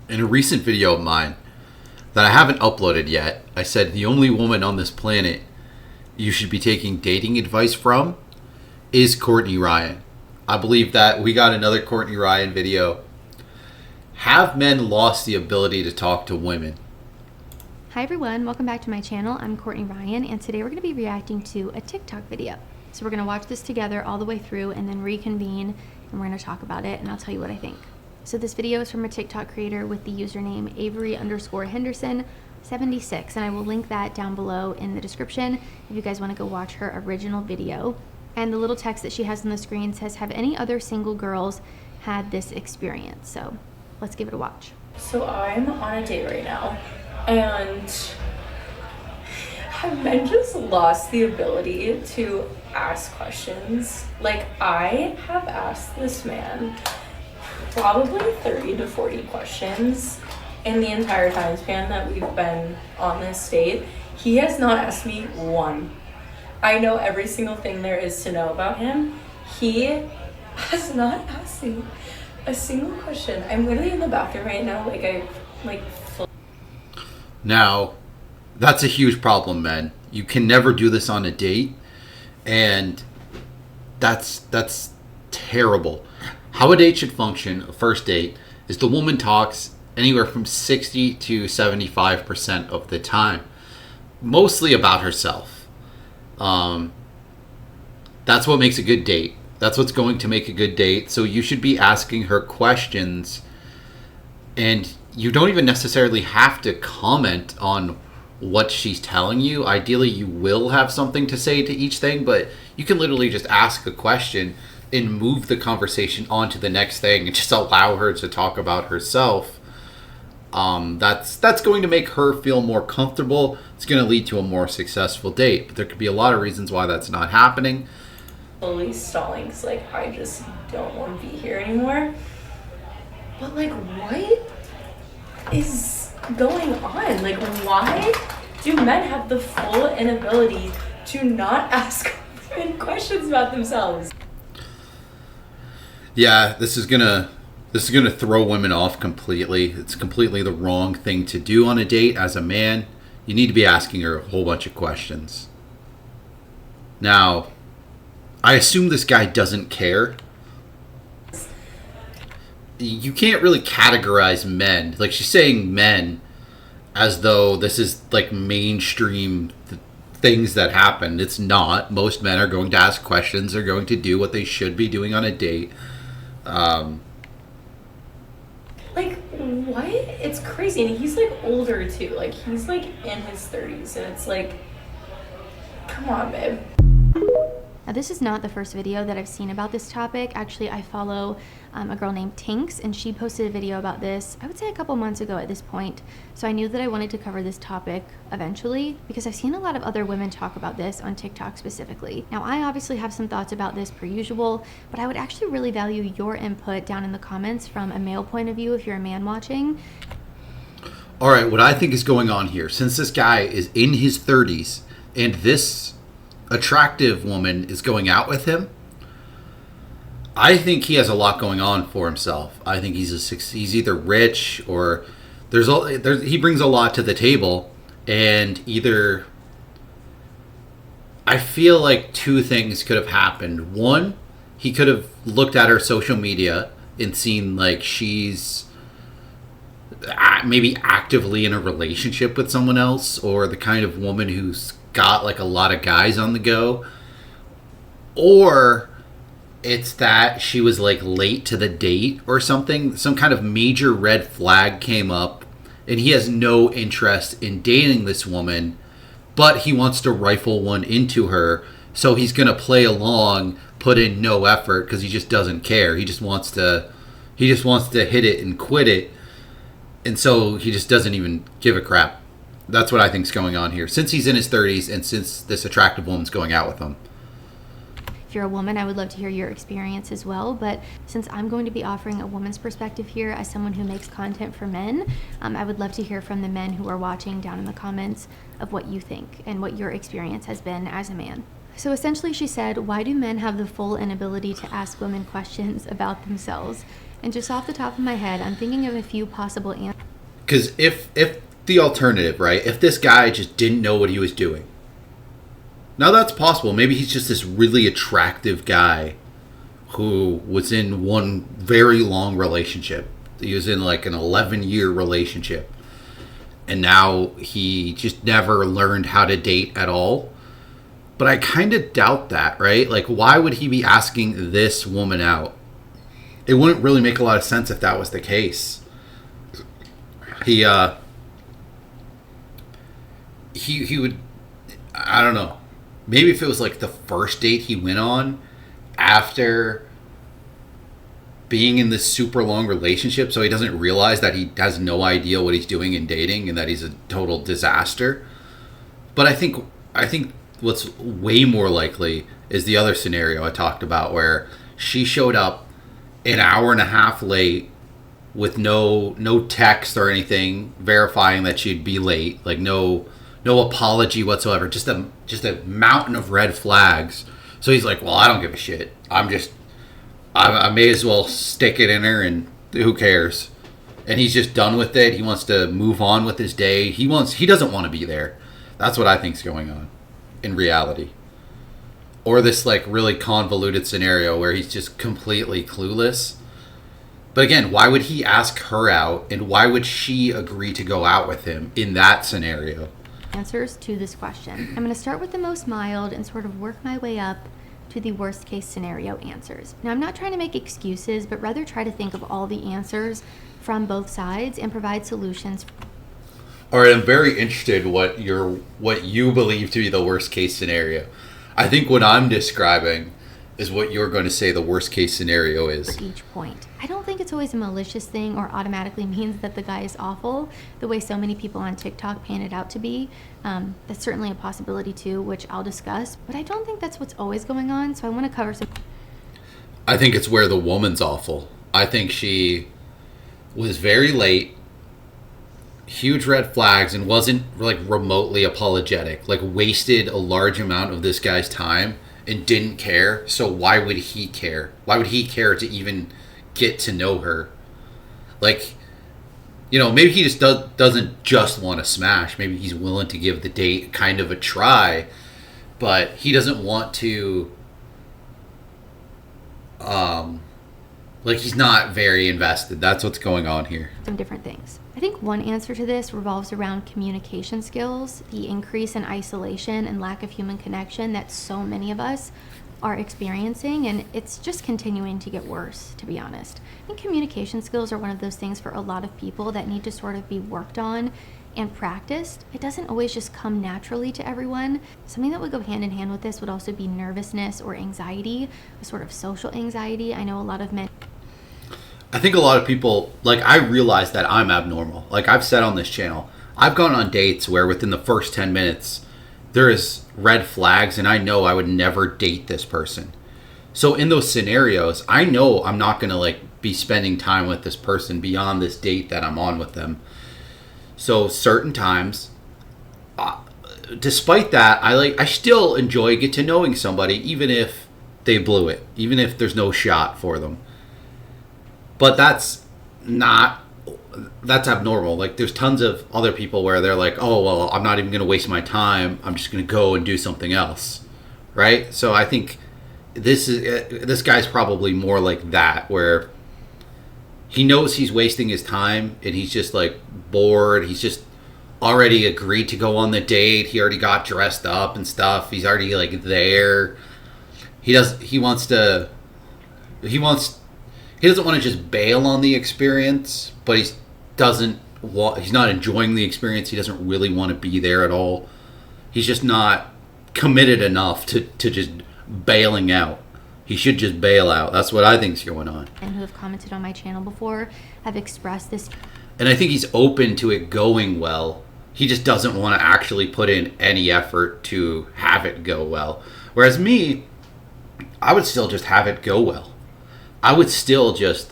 In a recent video of mine that I haven't uploaded yet, I said the only woman on this planet you should be taking dating advice from is Courtney Ryan. I believe that we got another Courtney Ryan video. Have men lost the ability to talk to women? Hi everyone, welcome back to my channel. I'm Courtney Ryan, and today we're going to be reacting to a TikTok video. So we're going to watch this together all the way through and then reconvene, and we're going to talk about it, and I'll tell you what I think. So this video is from a TikTok creator with the username Avery_Henderson76, and I will link that down below in the description if you guys want to go watch her original video. And the little text that she has on the screen says, "Have any other single girls had this experience?" So let's give it a watch. So I'm on a date right now, and have men just lost the ability to ask questions? Like, I have asked this man probably 30 to 40 questions in the entire time span that we've been on this date. He has not asked me one. I know every single thing there is to know about him. He has not asked me a single question. I'm literally in the bathroom right now, Now, that's a huge problem, men. You can never do this on a date, and that's terrible. How a date should function, a first date, is the woman talks anywhere from 60 to 75% of the time, mostly about herself. That's what makes a good date. That's what's going to make a good date. So you should be asking her questions, and you don't even necessarily have to comment on what she's telling you. Ideally, you will have something to say to each thing, but you can literally just ask a question and move the conversation on to the next thing and just allow her to talk about herself. That's going to make her feel more comfortable. It's going to lead to a more successful date. But there could be a lot of reasons why that's not happening. slowly stalling because, like, I just don't want to be here anymore. But, like, what is going on? Like, why do men have the full inability to not ask women questions about themselves? Yeah, this is gonna throw women off completely. It's completely the wrong thing to do on a date. As a man, you need to be asking her a whole bunch of questions. Now, I assume this guy doesn't care. You can't really categorize men. Like, she's saying men as though this is like mainstream things that happen. It's not. Most men are going to ask questions. They're going to do what they should be doing on a date. Like, what? It's crazy. And he's, like, older, too. Like, he's, like, in his 30s. And it's like, come on, babe. Now, this is not the first video that I've seen about this topic. Actually, I follow a girl named Tinks, and she posted a video about this, I would say a couple months ago at this point. So I knew that I wanted to cover this topic eventually because I've seen a lot of other women talk about this on TikTok specifically. Now, I obviously have some thoughts about this per usual, but I would actually really value your input down in the comments from a male point of view if you're a man watching. All right, what I think is going on here, since this guy is in his 30s and this attractive woman is going out with him, I think he has a lot going on for himself. I think he's either rich or he brings a lot to the table, and either I feel like two things could have happened. One, he could have looked at her social media and seen like she's maybe actively in a relationship with someone else, or the kind of woman who's got like a lot of guys on the go, or it's that she was like late to the date or something. Some kind of major red flag came up, and he has no interest in dating this woman, but he wants to rifle one into her. So he's gonna play along, put in no effort because he just doesn't care. He just wants to hit it and quit it, and so he just doesn't even give a crap. That's what I think's going on here, since he's in his 30s and since this attractive woman's going out with him. If you're a woman, I would love to hear your experience as well, but since I'm going to be offering a woman's perspective here as someone who makes content for men, I would love to hear from the men who are watching down in the comments of what you think and what your experience has been as a man. So essentially she said, why do men have the full inability to ask women questions about themselves? And just off the top of my head, I'm thinking of a few possible answers. Because if the alternative, right, if this guy just didn't know what he was doing, now that's possible. Maybe he's just this really attractive guy who was in one very long relationship. He was in like an 11-year relationship. And now he just never learned how to date at all. But I kind of doubt that, right? Like, why would he be asking this woman out? It wouldn't really make a lot of sense if that was the case. He would, I don't know. Maybe if it was like the first date he went on after being in this super long relationship, so he doesn't realize that he has no idea what he's doing in dating and that he's a total disaster. But I think what's way more likely is the other scenario I talked about, where she showed up an hour and a half late with no text or anything verifying that she'd be late, like no apology whatsoever, just a mountain of red flags. So he's like, well, I don't give a shit. I may as well stick it in her, and who cares? And he's just done with it. He wants to move on with his day. He doesn't want to be there. That's what I think's going on in reality. Or this like really convoluted scenario where he's just completely clueless. But again, why would he ask her out, and why would she agree to go out with him in that scenario? Answers to this question. I'm going to start with the most mild and sort of work my way up to the worst case scenario answers. Now, I'm not trying to make excuses, but rather try to think of all the answers from both sides and provide solutions. All right, I'm very interested what you believe to be the worst case scenario. I think what I'm describing is what you're going to say the worst case scenario is. For each point. I don't think it's always a malicious thing or automatically means that the guy is awful, the way so many people on TikTok pan it out to be. That's certainly a possibility too, which I'll discuss, but I don't think that's what's always going on, so I want to cover some. I think it's where the woman's awful. I think she was very late, huge red flags, and wasn't like remotely apologetic, like wasted a large amount of this guy's time and didn't care. So why would he care? Why would he care to even get to know her? Like, you know, maybe he just doesn't just want to smash. Maybe he's willing to give the date kind of a try, but he doesn't want to, like, he's not very invested. That's what's going on here. Some different things. I think one answer to this revolves around communication skills, the increase in isolation and lack of human connection that so many of us are experiencing, and it's just continuing to get worse, to be honest. I think communication skills are one of those things for a lot of people that need to sort of be worked on and practiced. It doesn't always just come naturally to everyone. Something that would go hand in hand with this would also be nervousness or anxiety, a sort of social anxiety. I know a lot of men. I think a lot of people, like, I realize that I'm abnormal. Like I've said on this channel, I've gone on dates where within the first 10 minutes, there is red flags, and I know I would never date this person. So in those scenarios, I know I'm not going to like be spending time with this person beyond this date that I'm on with them. So certain times, despite that, I still get to knowing somebody, even if they blew it, even if there's no shot for them. But that's abnormal. Like, there's tons of other people where they're like, oh, well, I'm not even going to waste my time. I'm just going to go and do something else. Right? So I think this guy's probably more like that, where he knows he's wasting his time and he's just like bored. He's just already agreed to go on the date. He already got dressed up and stuff. He's already like there. He doesn't want to just bail on the experience, but he's not enjoying the experience. He doesn't really want to be there at all. He's just not committed enough to just bailing out. He should just bail out. That's what I think's going on. And who have commented on my channel before have expressed this. And I think he's open to it going well. He just doesn't want to actually put in any effort to have it go well. Whereas me, I would still just have it go well. I would still just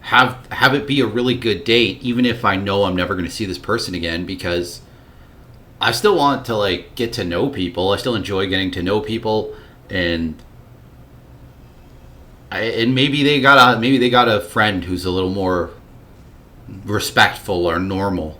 have it be a really good date, even if I know I'm never going to see this person again, because I still want to like get to know people. I still enjoy getting to know people, and And maybe they got a friend who's a little more respectful or normal.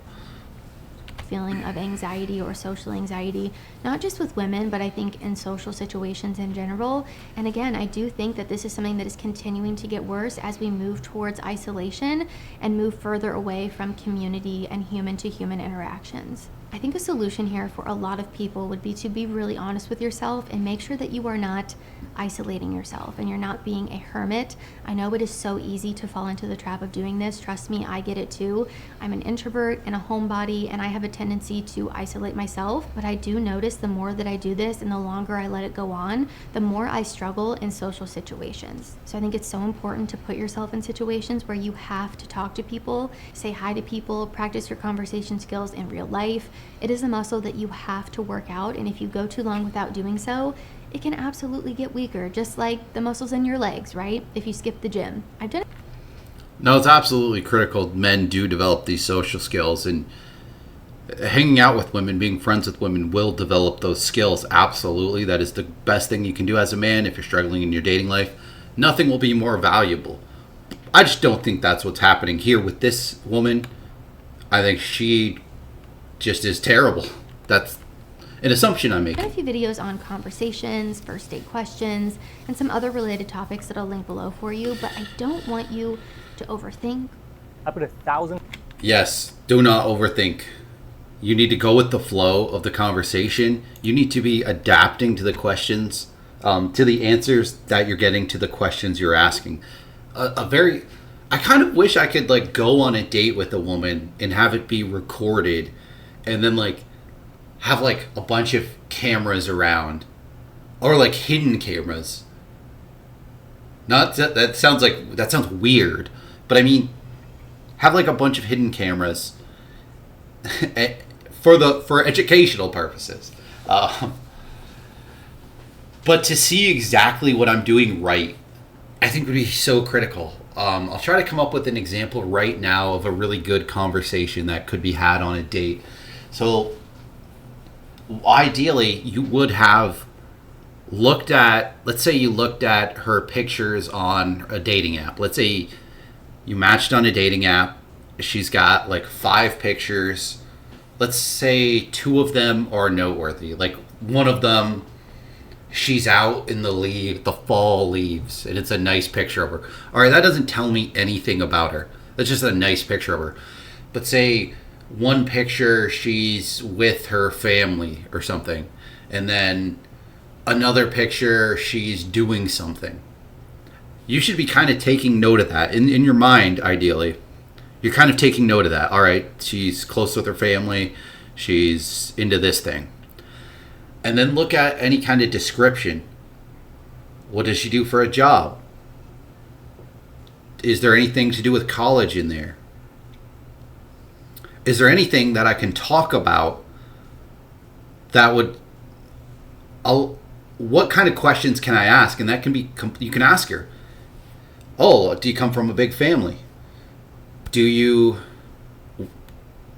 Feeling of anxiety or social anxiety, not just with women, but I think in social situations in general. And again, I do think that this is something that is continuing to get worse as we move towards isolation and move further away from community and human to human interactions. I think a solution here for a lot of people would be to be really honest with yourself and make sure that you are not isolating yourself and you're not being a hermit. I know it is so easy to fall into the trap of doing this. Trust me, I get it too. I'm an introvert and a homebody, and I have a tendency to isolate myself, but I do notice the more that I do this and the longer I let it go on, the more I struggle in social situations. So I think it's so important to put yourself in situations where you have to talk to people, say hi to people, practice your conversation skills in real life. It is a muscle that you have to work out, and if you go too long without doing so, it can absolutely get weaker, just like the muscles in your legs, right? If you skip the gym. I've done it. No, it's absolutely critical. Men do develop these social skills, and hanging out with women, being friends with women will develop those skills. Absolutely. That is the best thing you can do as a man if you're struggling in your dating life. Nothing will be more valuable. I just don't think that's what's happening here with this woman. I think she just is terrible. That's an assumption I'm making. I've done a few videos on conversations, first date questions, and some other related topics that I'll link below for you, but I don't want you to overthink. I put 1,000. Yes, do not overthink. You need to go with the flow of the conversation. You need to be adapting to the questions, to the answers that you're getting to the questions you're asking. I kind of wish I could like go on a date with a woman and have it be recorded, and then like have like a bunch of cameras around, or like hidden cameras. Not that sounds weird, but I mean, have like a bunch of hidden cameras for educational purposes. But to see exactly what I'm doing right, I think would be so critical. I'll try to come up with an example right now of a really good conversation that could be had on a date. So ideally, you would have looked at, let's say you looked at her pictures on a dating app. Let's say you matched on a dating app. She's got like 5 pictures. Let's say 2 of them are noteworthy. Like one of them, she's out in the fall leaves, and it's a nice picture of her. All right, that doesn't tell me anything about her. That's just a nice picture of her. But say one picture, she's with her family or something, and then another picture, she's doing something. You should be kind of taking note of that in your mind, ideally. You're kind of taking note of that. All right, she's close with her family. She's into this thing. And then look at any kind of description. What does she do for a job? Is there anything to do with college in there? Is there anything that I can talk about that would... what kind of questions can I ask? And that can be... You can ask her. Oh, do you come from a big family? Do you...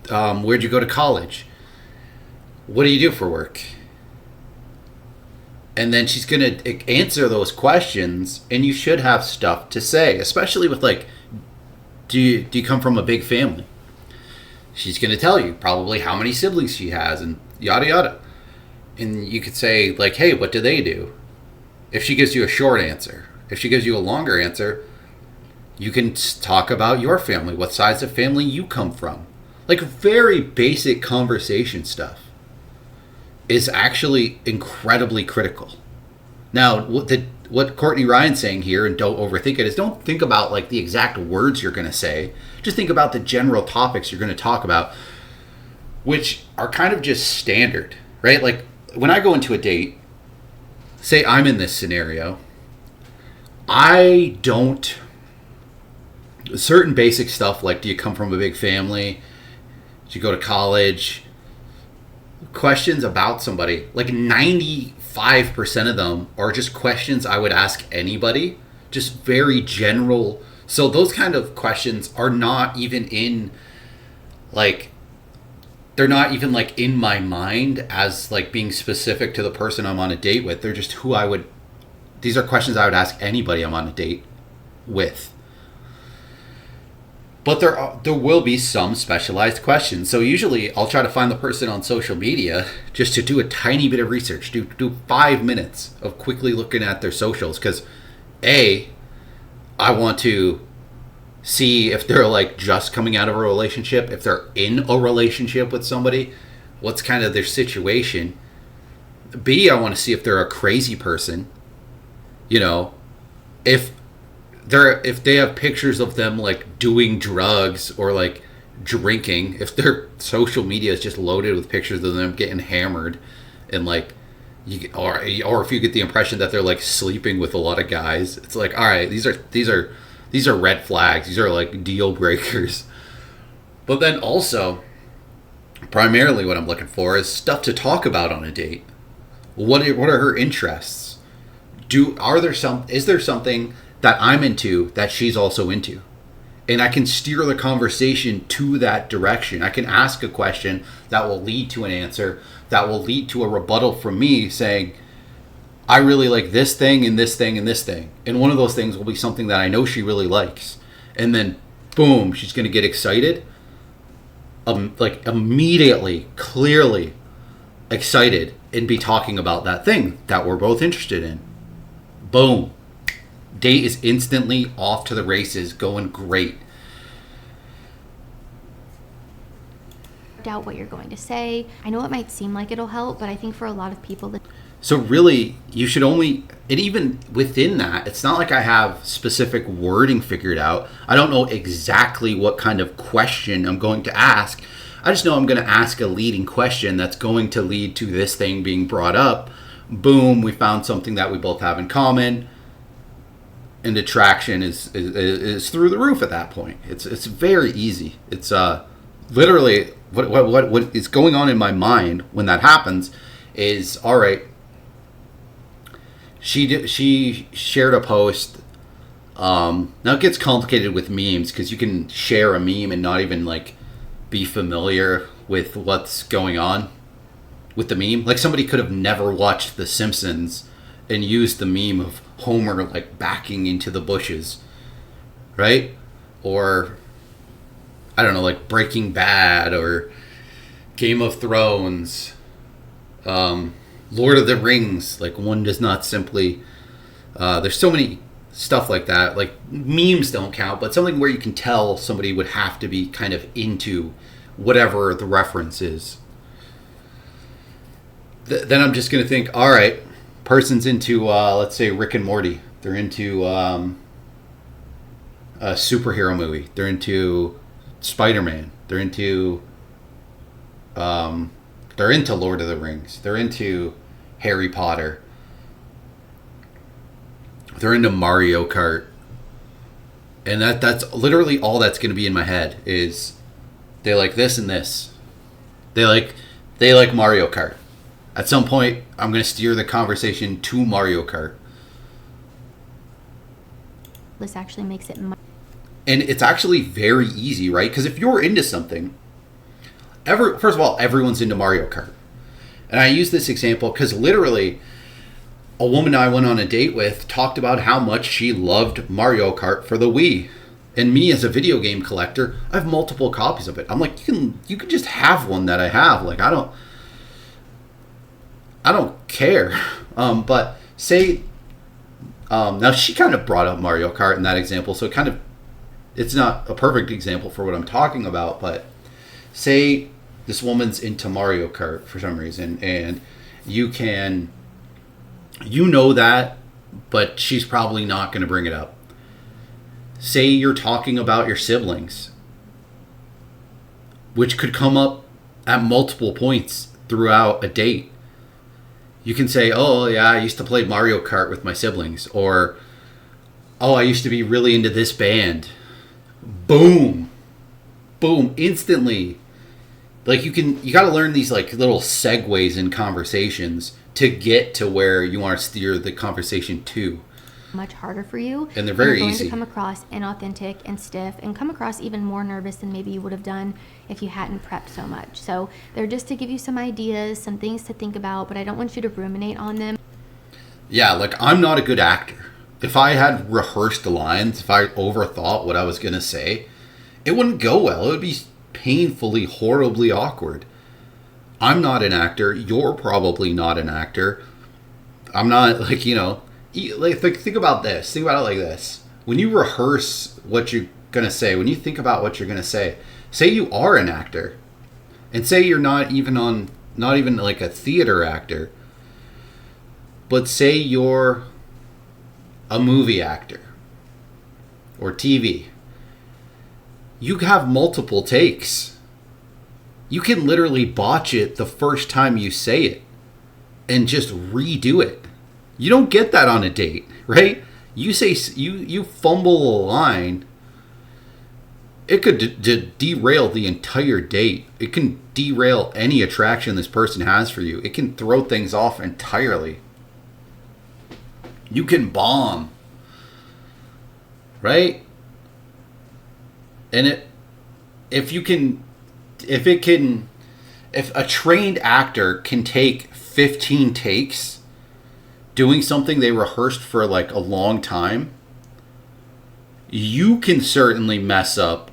where'd you go to college? What do you do for work? And then she's going to answer those questions, and you should have stuff to say, especially with like, do you come from a big family? She's going to tell you probably how many siblings she has and yada yada. And you could say like, hey, what do they do? If she gives you a short answer. If she gives you a longer answer, you can talk about your family, what size of family you come from. Like very basic conversation stuff is actually incredibly critical. Now, what Courtney Ryan's saying here, and don't overthink it, is don't think about like the exact words you're going to say. Just think about the general topics you're going to talk about, which are kind of just standard, right? Like when I go into a date, say I'm in this scenario, I don't... certain basic stuff like, do you come from a big family? Did you go to college? Questions about somebody, like 95% of them are just questions I would ask anybody, just very general. So those kind of questions are not even in like, they're not even like in my mind as like being specific to the person I'm on a date with. They're just who I would These are questions I would ask anybody I'm on a date with. But there will be some specialized questions. So usually I'll try to find the person on social media just to do a tiny bit of research. Do 5 minutes of quickly looking at their socials. Because I want to see if they're like just coming out of a relationship, if they're in a relationship with somebody, what's kind of their situation. B, I want to see if they're a crazy person. You know, if they have pictures of them like doing drugs or like drinking, if their social media is just loaded with pictures of them getting hammered, and like or if you get the impression that they're like sleeping with a lot of guys, it's like, all right, these are red flags. These are like deal breakers. But then also, primarily what I'm looking for is stuff to talk about on a date. What are her interests? Is there something that I'm into that she's also into? And I can steer the conversation to that direction. I can ask a question that will lead to an answer, that will lead to a rebuttal from me saying, I really like this thing and this thing and this thing. And one of those things will be something that I know she really likes. And then, boom, she's going to get excited. Like immediately, clearly excited, and be talking about that thing that we're both interested in. Boom. Date is instantly off to the races, going great. Doubt what you're going to say. I know it might seem like it'll help, but I think for a lot of people that... So really, you should only, and even within that, it's not like I have specific wording figured out. I don't know exactly what kind of question I'm going to ask. I just know I'm going to ask a leading question that's going to lead to this thing being brought up. Boom, we found something that we both have in common. And attraction is through the roof at that point. It's very easy. It's literally what is going on in my mind when that happens is, all right, she shared a post. Now it gets complicated with memes because you can share a meme and not even like be familiar with what's going on with the meme. Like somebody could have never watched The Simpsons and used the meme of Homer like backing into the bushes, right? Or I don't know, like Breaking Bad or Game of Thrones, Lord of the Rings. Like one does not simply there's so many stuff like that. Like memes don't count, but something where you can tell somebody would have to be kind of into whatever the reference is. Then I'm just gonna think, all right, person's into let's say Rick and Morty. They're into a superhero movie. They're into Spider-Man. They're into Lord of the Rings. They're into Harry Potter. They're into Mario Kart. And that's literally all that's going to be in my head is they like this and this. They like Mario Kart. At some point, I'm going to steer the conversation to Mario Kart. This actually makes it... And it's actually very easy, right? Because if you're into something, first of all, everyone's into Mario Kart. And I use this example because literally a woman I went on a date with talked about how much she loved Mario Kart for the Wii. And me as a video game collector, I have multiple copies of it. I'm like, you can just have one that I have. Like, I don't care. But say, now she kind of brought up Mario Kart in that example, so it's not a perfect example for what I'm talking about, but say this woman's into Mario Kart for some reason, and you know that, but she's probably not going to bring it up. Say you're talking about your siblings, which could come up at multiple points throughout a date. You can say, oh, yeah, I used to play Mario Kart with my siblings. Or, oh, I used to be really into this band. Boom. Boom. Instantly. Like, you got to learn these, like, little segues in conversations to get to where you want to steer the conversation to. Much harder for you. And they're very you're going easy. to come across inauthentic and stiff and come across even more nervous than maybe you would have done if you hadn't prepped so much. So they're just to give you some ideas, some things to think about, but I don't want you to ruminate on them. Yeah, like, I'm not a good actor. If I had rehearsed the lines, if I overthought what I was going to say, it wouldn't go well. It would be painfully, horribly awkward. I'm not an actor. You're probably not an actor. I'm not, like, think about this. Think about it like this. When you rehearse what you're going to say, when you think about what you're going to say you are an actor. And say you're not even like a theater actor. But say you're a movie actor or TV. You have multiple takes. You can literally botch it the first time you say it and just redo it. You don't get that on a date, right? You say you fumble a line, it could derail the entire date. It can derail any attraction this person has for you. It can throw things off entirely. You can bomb, right? And if a trained actor can take 15 takes doing something they rehearsed for like a long time, you can certainly mess up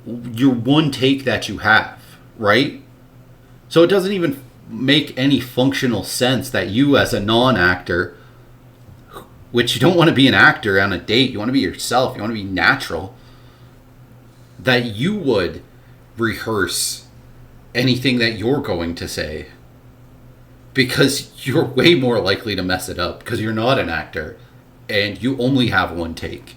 your one take that you have, right? So it doesn't even make any functional sense that you, as a non-actor, which you don't want to be an actor on a date, you want to be yourself, you want to be natural, that you would rehearse anything that you're going to say, because you're way more likely to mess it up because you're not an actor and you only have one take.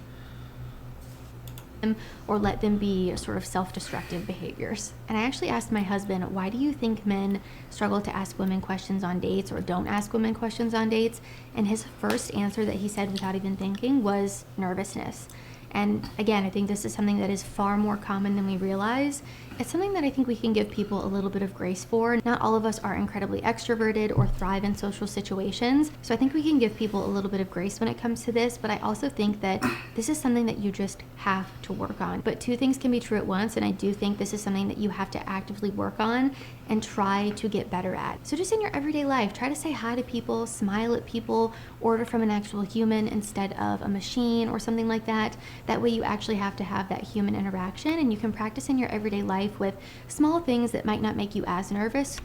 Or let them be sort of self-destructive behaviors. And I actually asked my husband, why do you think men struggle to ask women questions on dates or don't ask women questions on dates? And his first answer that he said without even thinking was nervousness. And again, I think this is something that is far more common than we realize. It's something that I think we can give people a little bit of grace for. Not all of us are incredibly extroverted or thrive in social situations. So I think we can give people a little bit of grace when it comes to this. But I also think that this is something that you just have to work on. But two things can be true at once. And I do think this is something that you have to actively work on and try to get better at. So just in your everyday life, try to say hi to people, smile at people, order from an actual human instead of a machine or something like that. That way you actually have to have that human interaction, and you can practice in your everyday life with small things that might not make you as nervous.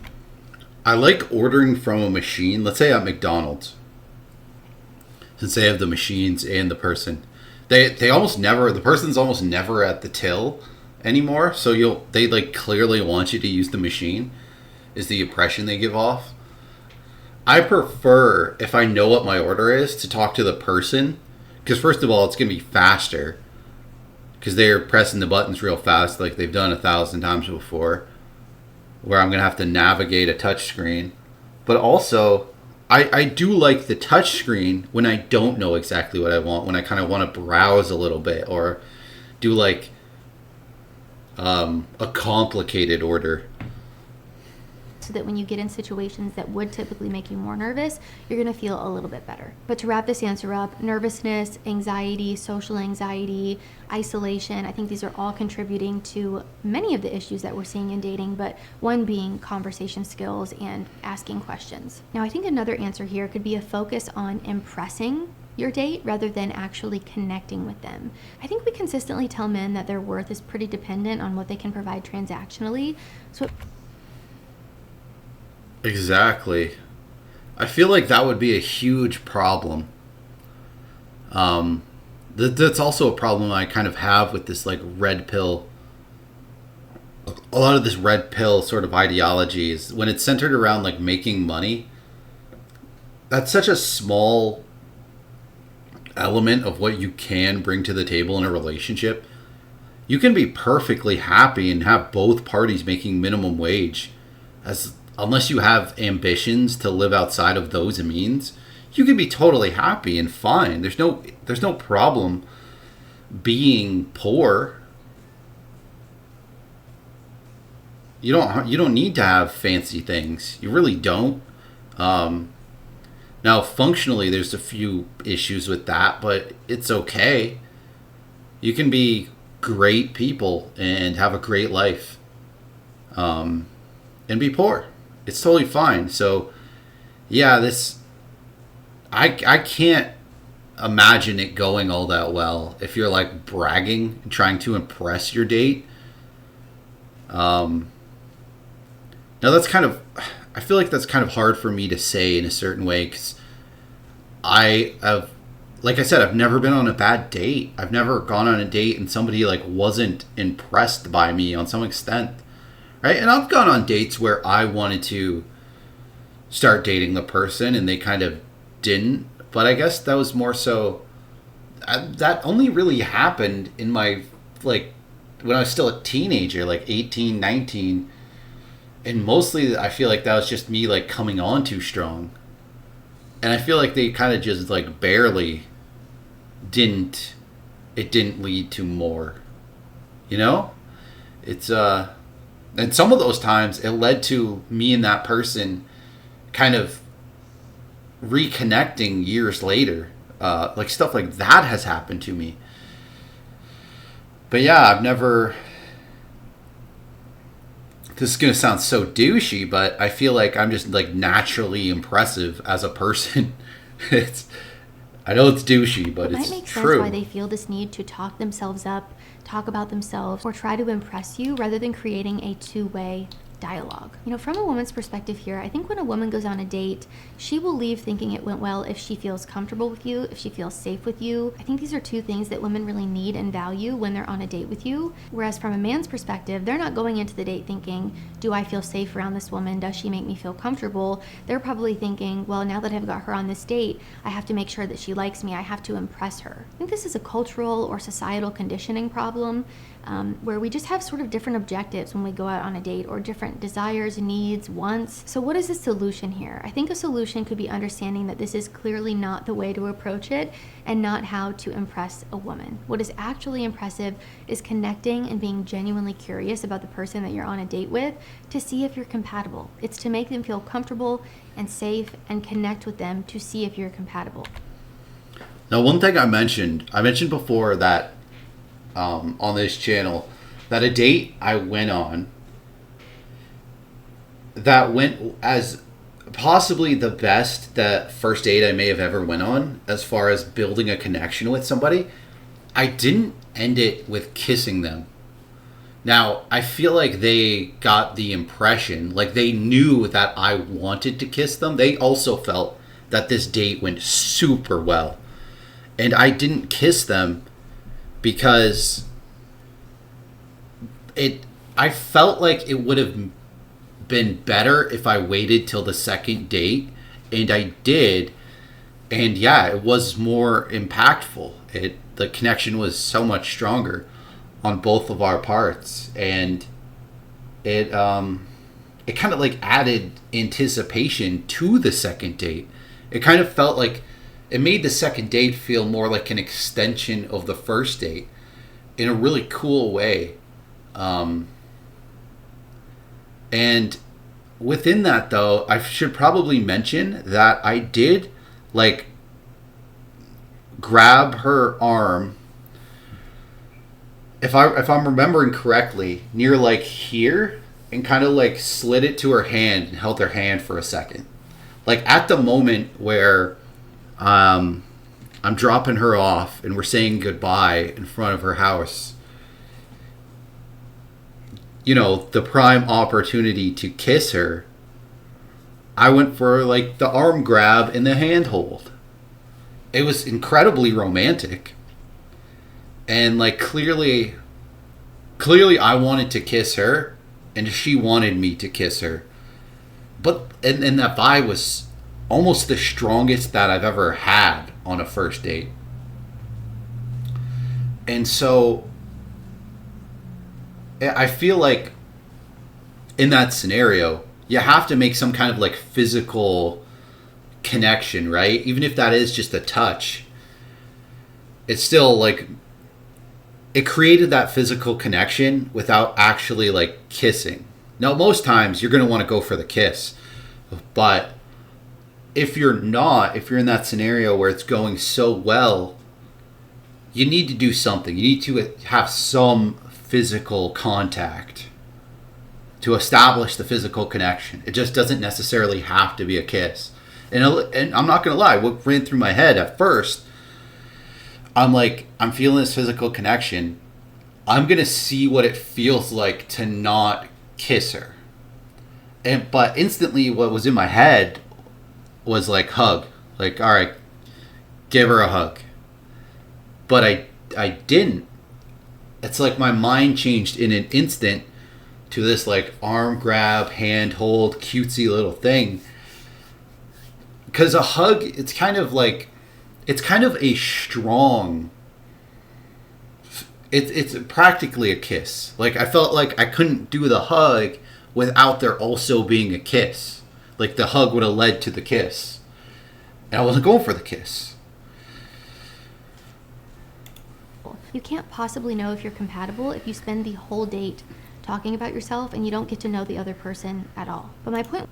I like ordering from a machine. Let's say at McDonald's, since they have the machines and the person. They almost never, the person's almost never at the till anymore. So they like clearly want you to use the machine, is the impression they give off. I prefer, if I know what my order is, to talk to the person, because first of all, it's going to be faster because they're pressing the buttons real fast like they've done 1,000 times before, where I'm going to have to navigate a touch screen. But also, I do like the touch screen when I don't know exactly what I want, when I kind of want to browse a little bit or do like a complicated order. So that when you get in situations that would typically make you more nervous, you're going to feel a little bit better. But to wrap this answer up, nervousness, anxiety, social anxiety, isolation, I think these are all contributing to many of the issues that we're seeing in dating, but one being conversation skills and asking questions. Now, I think another answer here could be a focus on impressing your date rather than actually connecting with them. I think we consistently tell men that their worth is pretty dependent on what they can provide transactionally. So Exactly. I feel like that would be a huge problem. That's also a problem I kind of have with this like red pill. A lot of this red pill sort of ideology is when it's centered around like making money. That's such a small element of what you can bring to the table in a relationship. You can be perfectly happy and have both parties making minimum wage, unless you have ambitions to live outside of those means. You can be totally happy and fine. There's no problem being poor. You don't need to have fancy things. You really don't. Now, functionally, there's a few issues with that, but it's okay. You can be great people and have a great life, and be poor. It's totally fine. So, yeah, I can't imagine it going all that well if you're like bragging and trying to impress your date. Now that's kind of, I feel like that's kind of hard for me to say in a certain way, because I have, like I said, I've never been on a bad date. I've never gone on a date and somebody like wasn't impressed by me on some extent, right? And I've gone on dates where I wanted to start dating the person and they kind of didn't. But I guess that was more so, that only really happened in my, like, when I was still a teenager, like 18, 19. And mostly I feel like that was just me like coming on too strong. And I feel like they kind of just like barely didn't lead to more, you know? It's, and some of those times it led to me and that person kind of reconnecting years later. Like stuff like that has happened to me. But yeah, I've never, this is going to sound so douchey, but I feel like I'm just like naturally impressive as a person. I know it's douchey, but it it's might make true. sense why they feel this need to talk themselves up, talk about themselves, or try to impress you rather than creating a two-way dialogue. You know, from a woman's perspective here, I think when a woman goes on a date, she will leave thinking it went well if she feels comfortable with you, if she feels safe with you. I think these are two things that women really need and value when they're on a date with you. Whereas from a man's perspective, they're not going into the date thinking, do I feel safe around this woman? Does she make me feel comfortable? They're probably thinking, well, now that I've got her on this date, I have to make sure that she likes me. I have to impress her. I think this is a cultural or societal conditioning problem, where we just have sort of different objectives when we go out on a date, or different desires, needs, wants. So what is the solution here? I think a solution could be understanding that this is clearly not the way to approach it and not how to impress a woman. What is actually impressive is connecting and being genuinely curious about the person that you're on a date with to see if you're compatible. It's to make them feel comfortable and safe and connect with them to see if you're compatible. Now, one thing I mentioned before that on this channel, that a date I went on that went as possibly the best that first date I may have ever went on as far as building a connection with somebody, I didn't end it with kissing them. Now, I feel like they got the impression, like they knew that I wanted to kiss them. They also felt that this date went super well. And I didn't kiss them because I felt like it would have been better if I waited till the second date, and I did, and yeah, it was more impactful. The connection was so much stronger on both of our parts, and it kind of like added anticipation to the second date. It kind of felt like it made the second date feel more like an extension of the first date in a really cool way. And within that, though, I should probably mention that I did like grab her arm, if I'm remembering correctly, near like here, and kind of like slid it to her hand and held her hand for a second. Like at the moment where I'm dropping her off and we're saying goodbye in front of her house, you know, the prime opportunity to kiss her, I went for like the arm grab and the handhold. It was incredibly romantic. And like clearly I wanted to kiss her and she wanted me to kiss her. But and that vibe was almost the strongest that I've ever had on a first date. And so I feel like in that scenario, you have to make some kind of like physical connection, right? Even if that is just a touch, it's still like it created that physical connection without actually like kissing. Now, most times you're going to want to go for the kiss, but if you're in that scenario where it's going so well, you need to do something. You need to have some physical contact to establish the physical connection. It just doesn't necessarily have to be a kiss. And I'm not gonna lie, what ran through my head at first, I'm like, I'm feeling this physical connection. I'm gonna see what it feels like to not kiss her. But instantly, what was in my head was like hug. Like, all right, give her a hug. But I didn't. It's like my mind changed in an instant to this like arm grab, hand hold, cutesy little thing. Because a hug, it's kind of a strong. It's practically a kiss. Like, I felt like I couldn't do the hug without there also being a kiss. Like, the hug would have led to the kiss. And I wasn't going for the kiss. You can't possibly know if you're compatible if you spend the whole date talking about yourself and you don't get to know the other person at all. But my point...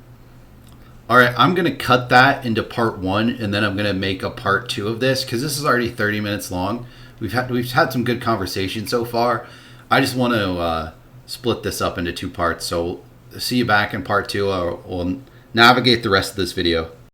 All right, I'm going to cut that into part 1, and then I'm going to make a part 2 of this, because this is already 30 minutes long. We've had some good conversation so far. I just want to split this up into 2 parts. So see you back in part 2. We'll navigate the rest of this video.